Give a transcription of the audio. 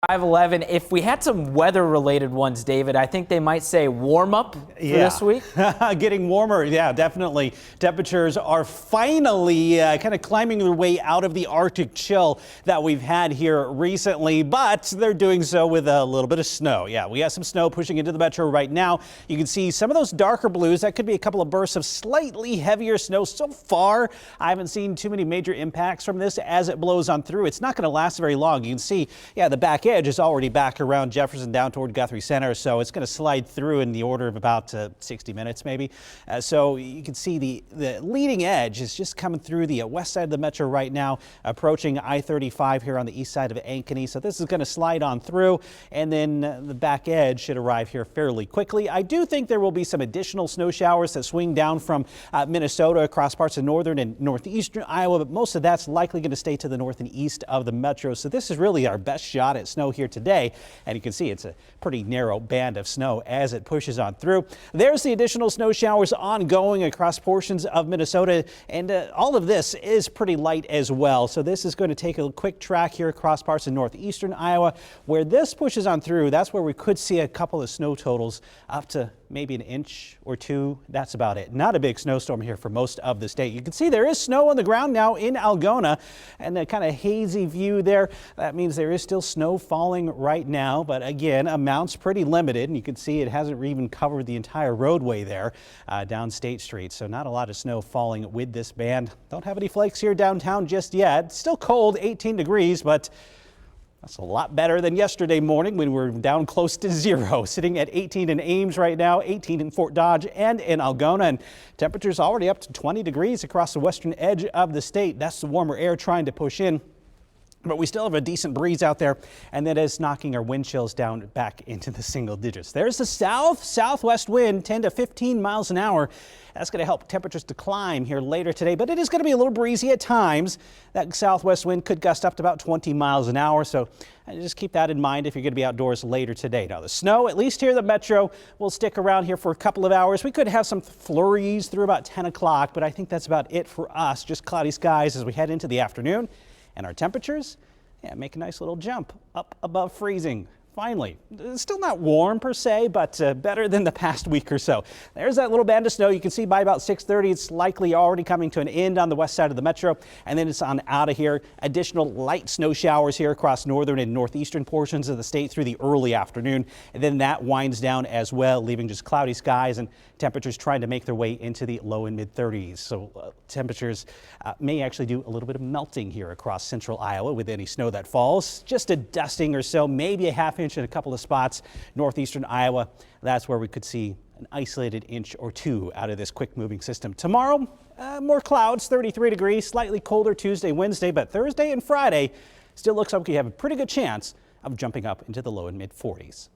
5:11. If we had some weather-related ones, David, I think they might say warm up for this week. Getting warmer, yeah, definitely. Temperatures are finally kind of climbing their way out of the Arctic chill that we've had here recently, but they're doing so with a little bit of snow. Yeah, we have some snow pushing into the metro right now. You can see some of those darker blues. That could be a couple of bursts of slightly heavier snow. So far, I haven't seen too many major impacts from this as it blows on through. It's not going to last very long. You can see, yeah, the back edge is already back around Jefferson down toward Guthrie Center, so it's going to slide through in the order of about 60 minutes maybe. So you can see the leading edge is just coming through the west side of the metro right now, approaching I-35 here on the east side of Ankeny. So this is going to slide on through, and then the back edge should arrive here fairly quickly. I do think there will be some additional snow showers that swing down from Minnesota across parts of northern and northeastern Iowa, but most of that's likely going to stay to the north and east of the metro. So this is really our best shot at snow here today, and you can see it's a pretty narrow band of snow as it pushes on through. There's the additional snow showers ongoing across portions of Minnesota, and all of this is pretty light as well. So this is going to take a quick track here across parts of northeastern Iowa. Where this pushes on through, that's where we could see a couple of snow totals up to maybe an inch or two. That's about it. Not a big snowstorm here for most of the state. You can see there is snow on the ground now in Algona, and a kind of hazy view there. That means there is still snow falling right now, but again, amounts pretty limited, and you can see it hasn't even covered the entire roadway there down State Street. So not a lot of snow falling with this band. Don't have any flakes here downtown just yet. Still cold, 18 degrees, but that's a lot better than yesterday morning when we were down close to zero, sitting at 18 in Ames right now, 18 in Fort Dodge and in Algona, and temperatures already up to 20 degrees across the western edge of the state. That's the warmer air trying to push in. But we still have a decent breeze out there, and that is knocking our wind chills down back into the single digits. There's the southwest wind, 10 to 15 miles an hour. That's going to help temperatures to climb here later today, but it is going to be a little breezy at times. That southwest wind could gust up to about 20 miles an hour, so just keep that in mind if you're going to be outdoors later today. Now, the snow, at least here in the metro, will stick around here for a couple of hours. We could have some flurries through about 10 o'clock, but I think that's about it for us. Just cloudy skies as we head into the afternoon. And our temperatures, yeah, make a nice little jump up above freezing. Finally, it's still not warm per se, but better than the past week or so. There's that little band of snow. You can see by about 6:30, it's likely already coming to an end on the west side of the metro, and then it's on out of here. Additional light snow showers here across northern and northeastern portions of the state through the early afternoon, and then that winds down as well, leaving just cloudy skies and temperatures trying to make their way into the low and mid 30s. So temperatures may actually do a little bit of melting here across central Iowa with any snow that falls. Just a dusting or so, maybe a half inch in a couple of spots. Northeastern Iowa, that's where we could see an isolated inch or two out of this quick moving system. Tomorrow, more clouds, 33 degrees, slightly colder Tuesday, Wednesday, but Thursday and Friday still looks like we have a pretty good chance of jumping up into the low and mid 40s.